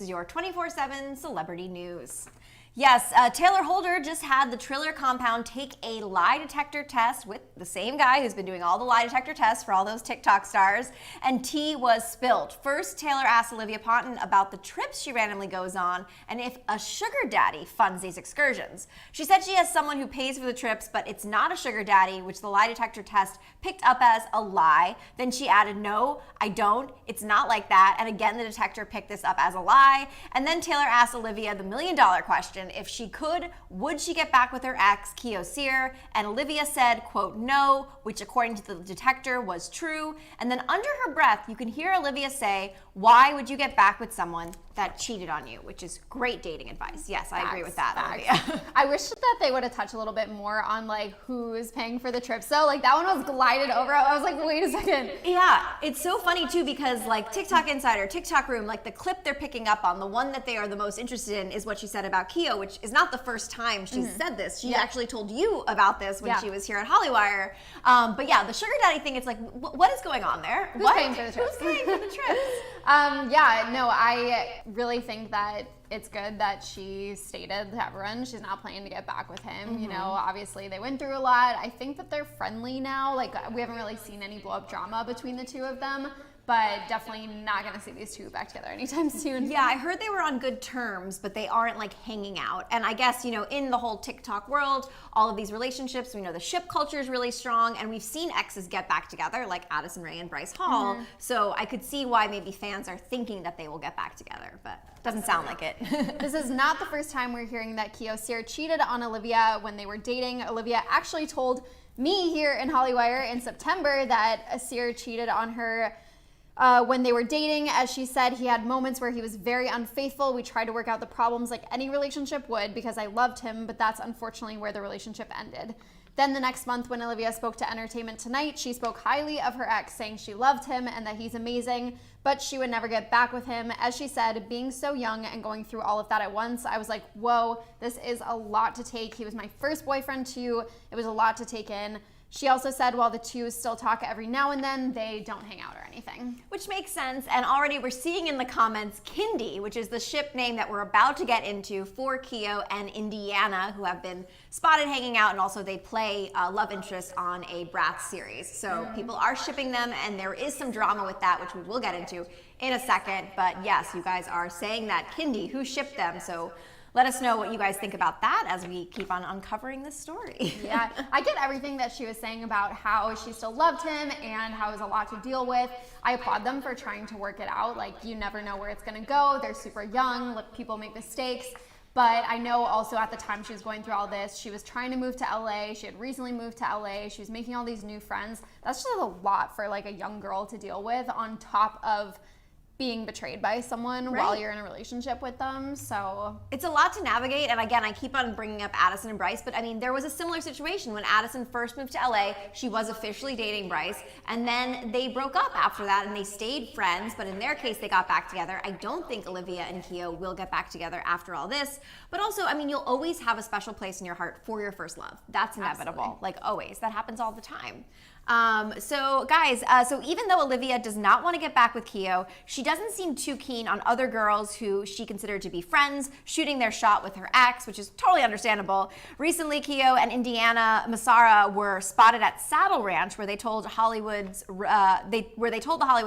This is your 24/7 celebrity news. Yes, Tayler Holder just had the Triller compound take a lie detector test with the same guy who's been doing all the lie detector tests for all those TikTok stars, and tea was spilled. First, Tayler asked Olivia Ponton about the trips she randomly goes on and if a sugar daddy funds these excursions. She said she has someone who pays for the trips, but it's not a sugar daddy, which the lie detector test picked up as a lie. Then she added, "No, I don't. It's not like that." And again, the detector picked this up as a lie. And then Tayler asked Olivia the million-dollar question. If she could, would she get back with her ex, Kio Cyr? And Olivia said, quote, "No," which according to the detector was true. And then under her breath, you can hear Olivia say, "Why would you get back with someone that cheated on you?" Which is great dating advice. Yes, I agree with that, Olivia. I wish that they would have touched a little bit more on like who's paying for the trip. So like that one was glided over. I was like, wait a second. Yeah, it's so funny too because like TikTok Insider, TikTok Room, like the clip they're picking up on, the one that they are the most interested in is what she said about Kio, which is not the first time she's said this. She actually told you about this when she was here at Hollywire. But yeah, the sugar daddy thing, it's like, what is going on there? Who's paying for the trips? Who's paying for the trips? I really think that it's good that she stated to everyone she's not planning to get back with him. You know, obviously they went through a lot. I think that they're friendly now. Like we haven't really seen any blow up drama between the two of them, but definitely not gonna see these two back together anytime soon. Yeah, I heard they were on good terms, but they aren't like hanging out. And I guess, you know, in the whole TikTok world, all of these relationships, we know the ship culture is really strong, and we've seen exes get back together, like Addison Ray and Bryce Hall. So I could see why maybe fans are thinking that they will get back together, but doesn't sound like it. This is not the first time we're hearing that Kio Cyr cheated on Olivia when they were dating. Olivia actually told me here in Hollywire in September that Cyr cheated on her when they were dating. As she said, he had moments where he was very unfaithful. We tried to work out the problems like any relationship would because I loved him, but that's unfortunately where the relationship ended. Then the next month when Olivia spoke to Entertainment Tonight, she spoke highly of her ex, saying she loved him and that he's amazing, but she would never get back with him. As she said, being so young and going through all of that at once, I was like, whoa, this is a lot to take. He was my first boyfriend too. It was a lot to take in. She also said while the two still talk every now and then, they don't hang out or anything. Which makes sense, and already we're seeing in the comments Kindy, which is the ship name that we're about to get into for Kio and Indiana, who have been spotted hanging out, and also they play love interest on a Bratz series. So people are shipping them, and there is some drama with that, which we will get into in a second. But yes, you guys are saying that Kindy, who shipped them, so let us know what you guys think about that as we keep on uncovering this story. Yeah, I get everything that she was saying about how she still loved him and how it was a lot to deal with. I applaud them for trying to work it out. Like, you never know where it's gonna go. They're super young, people make mistakes. But I know also at the time she was going through all this, she was trying to move to LA. She had recently moved to LA. She was making all these new friends. That's just a lot for like a young girl to deal with on top of being betrayed by someone while you're in a relationship with them. So it's a lot to navigate, and again, I keep on bringing up Addison and Bryce, but I mean, there was a similar situation when Addison first moved to LA. She was officially dating Bryce, and then they broke up after that, and they stayed friends, but in their case, they got back together. I don't think Olivia and Kio will get back together after all this, but also, I mean, you'll always have a special place in your heart for your first love. That's inevitable. Absolutely. Like always. That happens all the time. So guys, so even though Olivia does not want to get back with Kio, she doesn't seem too keen on other girls who she considered to be friends shooting their shot with her ex, which is totally understandable. Recently, Kio and Indiana Massara were spotted at Saddle Ranch, where they told the Hollywood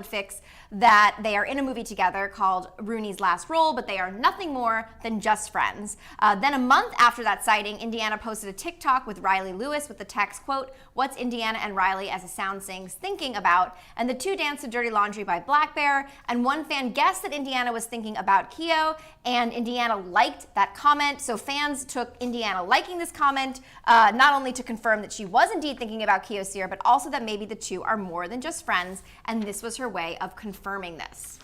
Fix that they are in a movie together called Rooney's Last Role, but they are nothing more than just friends. Then a month after that sighting, Indiana posted a TikTok with Riley Lewis with the text, quote, "What's Indiana and Riley as a sound sings thinking about?" And the two danced to Dirty Laundry by Black Bear, and one fan guessed that Indiana was thinking about Kio, and Indiana liked that comment. So fans took Indiana liking this comment, not only to confirm that she was indeed thinking about Kio Cyr, but also that maybe the two are more than just friends, and this was her way of confirming this.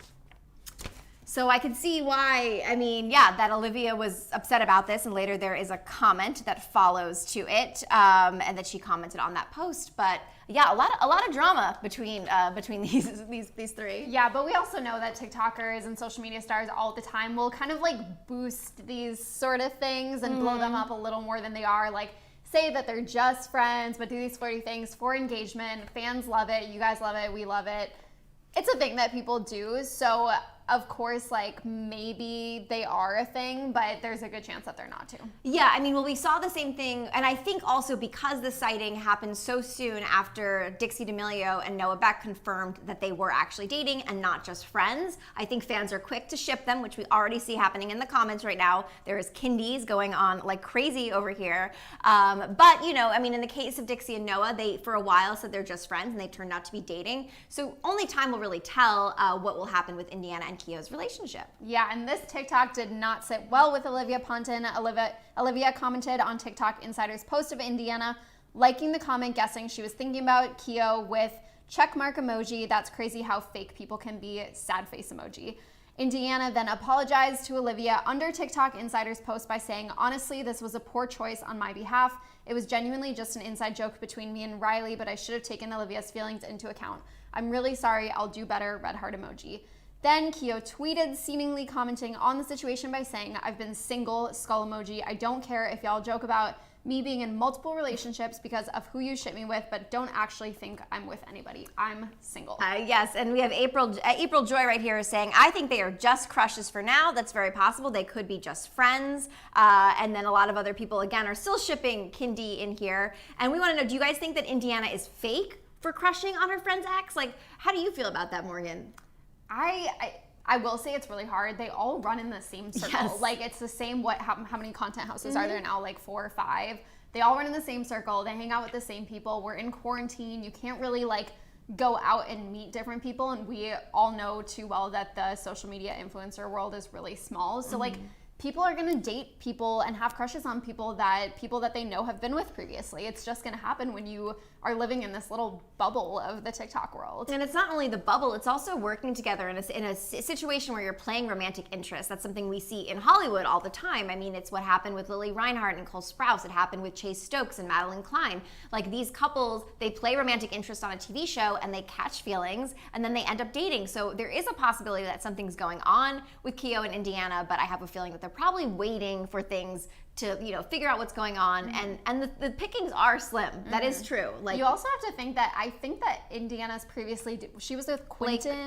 So I could see why, I mean, yeah, that Olivia was upset about this, and later there is a comment that follows to it, and that she commented on that post. But yeah, a lot of drama between these three. Yeah, but we also know that TikTokers and social media stars all the time will kind of like boost these sort of things and blow them up a little more than they are. Like, say that they're just friends, but do these flirty things for engagement. Fans love it. You guys love it. We love it. It's a thing that people do. So of course, like maybe they are a thing, but there's a good chance that they're not too. Yeah, I mean, well, we saw the same thing, and I think also because the sighting happened so soon after Dixie D'Amelio and Noah Beck confirmed that they were actually dating and not just friends, I think fans are quick to ship them, which we already see happening in the comments right now. There is kindies going on like crazy over here. But, you know, I mean, in the case of Dixie and Noah, they for a while said they're just friends, and they turned out to be dating. So only time will really tell what will happen with Indiana and Kio's relationship. Yeah, and this TikTok did not sit well with Olivia Ponton. Olivia commented on TikTok Insider's post of Indiana, liking the comment, guessing she was thinking about Kio with checkmark emoji. That's crazy how fake people can be, sad face emoji. Indiana then apologized to Olivia under TikTok Insider's post by saying, honestly, this was a poor choice on my behalf. It was genuinely just an inside joke between me and Riley, but I should have taken Olivia's feelings into account. I'm really sorry. I'll do better. Red heart emoji. Then Kio tweeted, seemingly commenting on the situation by saying, I've been single, skull emoji. I don't care if y'all joke about me being in multiple relationships because of who you ship me with, but don't actually think I'm with anybody. I'm single. Yes, and we have April Joy right here saying, I think they are just crushes for now. That's very possible. They could be just friends. And then a lot of other people, again, are still shipping Kindi in here. And we want to know, do you guys think that Indiana is fake for crushing on her friend's ex? Like, how do you feel about that, Morgan? I will say it's really hard. They all run in the same circle. Yes. Like it's the same, how many content houses are there now? Like 4 or 5. They all run in the same circle. They hang out with the same people. We're in quarantine. You can't really like go out and meet different people. And we all know too well that the social media influencer world is really small. So like people are gonna date people and have crushes on people that they know have been with previously. It's just gonna happen when you are living in this little bubble of the TikTok world. And it's not only the bubble, it's also working together in a situation where you're playing romantic interest. That's something we see in Hollywood all the time. I mean, it's what happened with Lily Reinhart and Cole Sprouse. It happened with Chase Stokes and Madeline Klein. Like these couples, they play romantic interest on a TV show and they catch feelings and then they end up dating. So there is a possibility that something's going on with Kio and Indiana, but I have a feeling that they're probably waiting for things to, you know, figure out what's going on. And the pickings are slim. That is true. Like you also have to think that I think that Indiana's previously, she was with Quentin.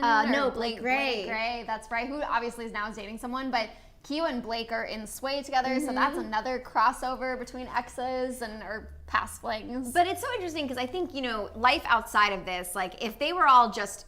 Blake Gray. Blake Gray, that's right, who obviously is now dating someone, but Kio and Blake are in Sway together, so that's another crossover between exes and or past flings. But it's so interesting because I think, you know, life outside of this, like if they were all just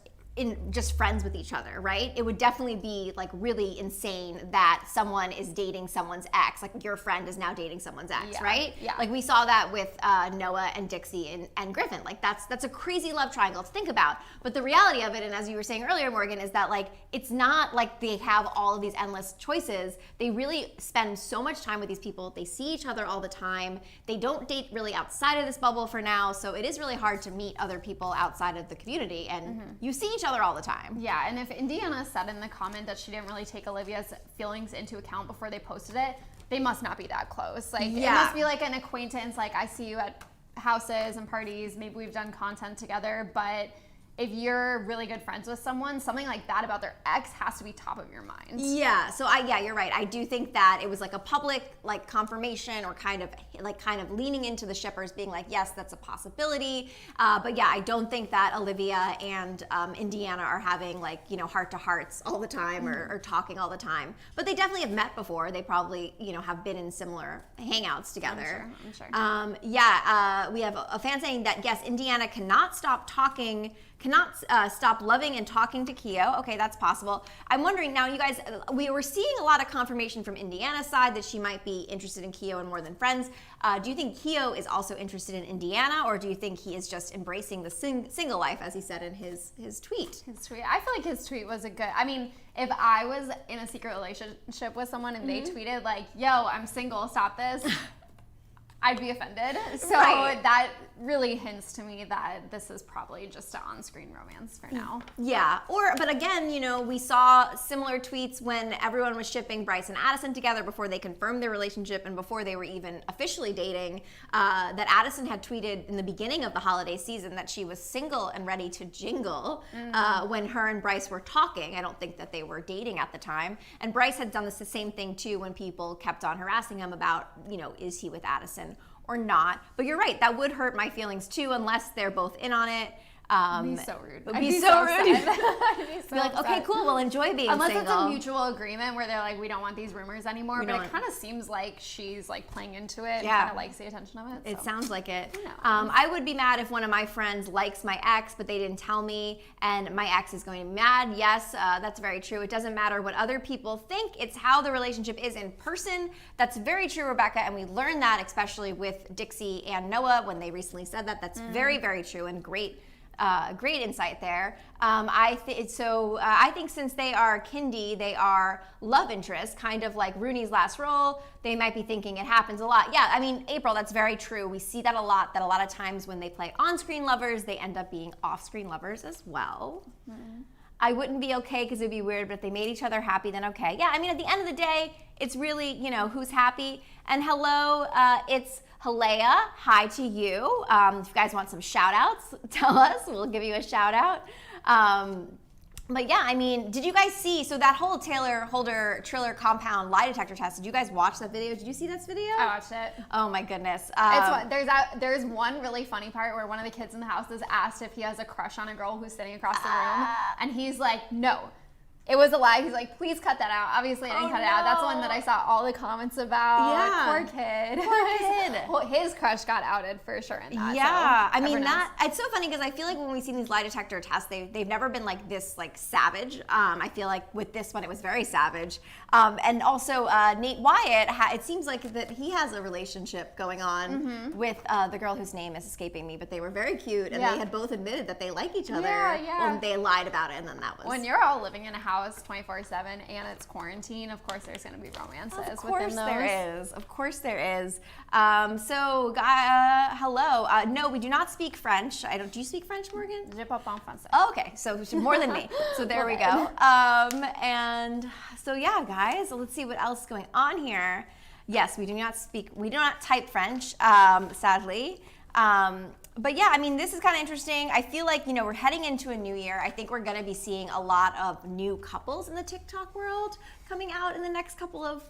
friends with each other, right? It would definitely be like really insane that someone is dating someone's ex. Like your friend is now dating someone's ex, right? Yeah. Like we saw that with Noah and Dixie and Griffin. Like that's a crazy love triangle to think about. But the reality of it, and as you were saying earlier, Morgan, is that like it's not like they have all of these endless choices. They really spend so much time with these people. They see each other all the time. They don't date really outside of this bubble for now. So it is really hard to meet other people outside of the community. And you see each other all the time. Yeah, and if Indiana said in the comment that she didn't really take Olivia's feelings into account before they posted it, they must not be that close. Like it must be like an acquaintance, like I see you at houses and parties, maybe we've done content together, but if you're really good friends with someone, something like that about their ex has to be top of your mind. Yeah, so you're right. I do think that it was like a public like confirmation or kind of leaning into the shippers being like, yes, that's a possibility. But yeah, I don't think that Olivia and Indiana are having like, you know, heart to hearts all the time or talking all the time. But they definitely have met before. They probably, you know, have been in similar hangouts together. I'm sure. We have a fan saying that yes, Indiana cannot stop loving and talking to Kio. Okay, that's possible. I'm wondering now, you guys, we were seeing a lot of confirmation from Indiana's side that she might be interested in Kio and more than friends. Do you think Kio is also interested in Indiana, or do you think he is just embracing the single life, as he said in his tweet? I feel like his tweet was I mean, if I was in a secret relationship with someone and they tweeted like, yo, I'm single, stop this, I'd be offended. So that really hints to me that this is probably just an on-screen romance for now. Yeah, but again, you know, we saw similar tweets when everyone was shipping Bryce and Addison together before they confirmed their relationship and before they were even officially dating, that Addison had tweeted in the beginning of the holiday season that she was single and ready to jingle when her and Bryce were talking. I don't think that they were dating at the time. And Bryce had done the same thing too when people kept on harassing him about, you know, is he with Addison or not. But you're right, that would hurt my feelings too unless they're both in on it. It'd be so rude. It'd be so rude. I'd be so Be like, upset. okay, cool, we'll enjoy being Unless single. it's a mutual agreement where they're like, we don't want these rumors anymore. We But don't it kind of seems like she's like playing into it and Yeah. kind of likes the attention of it. It so. sounds like it. Who knows? I would be mad if one of my friends likes my ex, but they didn't tell me, and my ex is going to be mad. Yes, that's very true. It doesn't matter what other people think. It's how the relationship is in person. That's very true, Rebecca, and we learned that especially with Dixie and Noah when they recently said that. That's very, very true and great insight there. I think since they are kindy, they are love interests, kind of like Rooney's Last Role. They might be thinking it happens a lot. Yeah, I mean, April, that's very true. We see that a lot of times when they play on-screen lovers, they end up being off-screen lovers as well. I wouldn't be okay because it'd be weird, but if they made each other happy, then okay. Yeah, I mean, at the end of the day, it's really, who's happy. And hello, it's Halea. Hi to you. If you guys want some shout outs, tell us. We'll give you a shout out. But yeah, I mean, did you guys see, so that whole Tayler Holder Triller compound lie detector test, did you guys watch that video? Did you see this video? I watched it. Oh my goodness. It's fun. There's one really funny part where one of the kids in the house is asked if he has a crush on a girl who's sitting across the room, and he's like, no. It was a lie. He's like, please cut that out. Obviously, I didn't cut it out. That's the one that I saw all the comments about. Yeah. Poor kid. Poor kid. Well, his crush got outed for sure in that. Yeah, so I mean everyone it's so funny because I feel like when we see these lie detector tests, they've never been like this like savage. I feel like with this one it was very savage. And also Nate Wyatt, it seems like that he has a relationship going on with the girl whose name is escaping me, but they were very cute and they had both admitted that they like each other. Yeah. Well, they lied about it, and then that was. When you're all living in a house 24/7 and it's quarantine, of course there's going to be romances within those. Of course there is. Hello. No, we do not speak French. Do you speak French, Morgan? Je parle pas français. Oh, okay, so more than me. So there we go. And so yeah, guys, let's see what else is going on here. Yes, we do not type French, sadly. But yeah, I mean, this is kind of interesting. I feel like, we're heading into a new year. I think we're going to be seeing a lot of new couples in the TikTok world coming out in the next couple of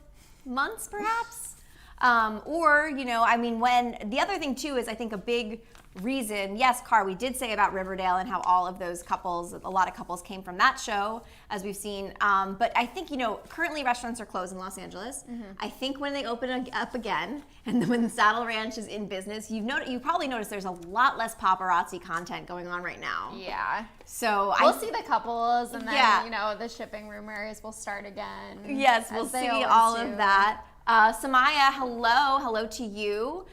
months, perhaps. When the other thing too is I think a big reason, yes, Car, we did say about Riverdale and how all of those couples, a lot of couples came from that show, as we've seen. But I think, currently restaurants are closed in Los Angeles. I think when they open up again, and then when the Saddle Ranch is in business, you probably noticed there's a lot less paparazzi content going on right now. Yeah. So we'll see the couples, and then, Yeah. The shipping rumors will start again. Yes, we'll see all of that. Samaya, hello to you.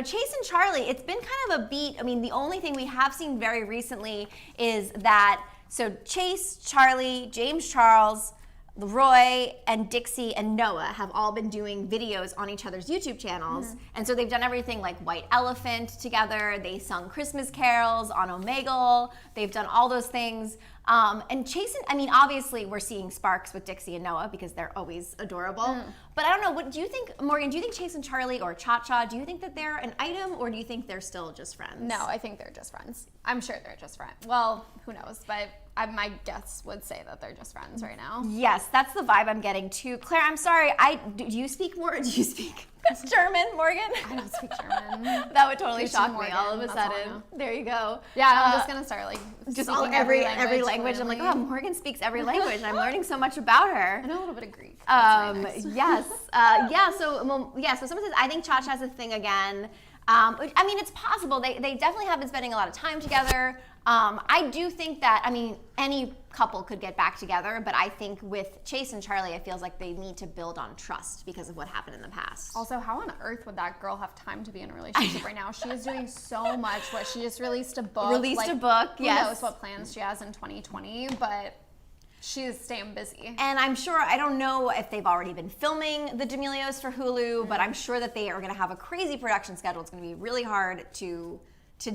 Chase and Charlie, it's been kind of a beat. I mean, the only thing we have seen very recently is that, so Chase, Charlie, James Charles, Leroy, and Dixie and Noah have all been doing videos on each other's YouTube channels. And so they've done everything like White Elephant together. They sung Christmas carols on Omegle. They've done all those things. And Chase, obviously we're seeing sparks with Dixie and Noah because they're always adorable. But I don't know, what do you think, Morgan, do you think Chase and Charlie or Cha-Cha, do you think that they're an item or do you think they're still just friends? No, I think they're just friends. I'm sure they're just friends. Well, who knows, but my guess would say that they're just friends right now. Yes, that's the vibe I'm getting too. Claire, I'm sorry, do you speak German, Morgan? I don't speak German. That would totally Teach shock Morgan, me all of a that's all I sudden. know. There you go. Yeah, I'm just gonna start just speaking every language. I'm like, oh, Morgan speaks every language. I'm learning so much about her. I know a little bit of Greek. That's very nice. Yes. So someone says, I think Cha-Cha's a thing again. It's possible. They definitely have been spending a lot of time together. I do think that, any couple could get back together, but I think with Chase and Charlie, it feels like they need to build on trust because of what happened in the past. Also, how on earth would that girl have time to be in a relationship right now? She is doing so much. She just released a book. Yes. Who knows what plans she has in 2020, but she is staying busy. And I'm sure, I don't know if they've already been filming the D'Amelios for Hulu, but I'm sure that they are going to have a crazy production schedule. It's going to be really hard to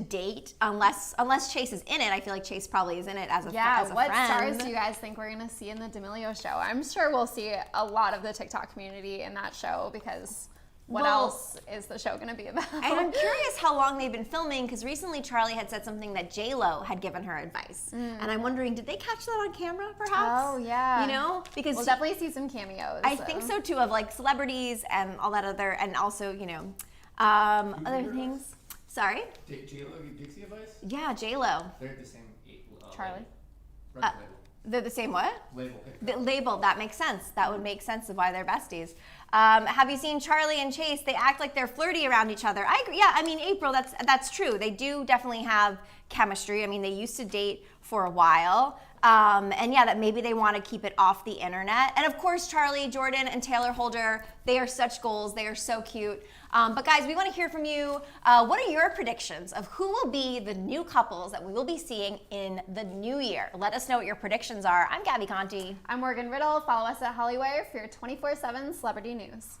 date unless Chase is in it. I feel like Chase probably is in it as a friend. What stars do you guys think we're going to see in the D'Amelio show? I'm sure we'll see a lot of the TikTok community in that show because what else is the show going to be about? And I'm curious how long they've been filming because recently Charlie had said something that J-Lo had given her advice. And I'm wondering, did they catch that on camera perhaps? Oh, yeah. Because we'll definitely see some cameos. I think so too, of like celebrities and all that other, and also, other things. Sorry? J-Lo give Dixie advice? Yeah, J-Lo. They're the same Charlie. label. They're the same what? Label. The label, that makes sense. That would make sense of why they're besties. Have you seen Charlie and Chase? They act like they're flirty around each other. I agree. Yeah, I mean, April, that's true. They do definitely have chemistry. I mean, they used to date for a while. And yeah, that maybe they want to keep it off the internet. And of course, Charlie, Jordan, and Tayler Holder, they are such goals. They are so cute. But guys, we want to hear from you. What are your predictions of who will be the new couples that we will be seeing in the new year? Let us know what your predictions are. I'm Gabby Conti. I'm Morgan Riddle. Follow us at Hollywire for your 24/7 celebrity news.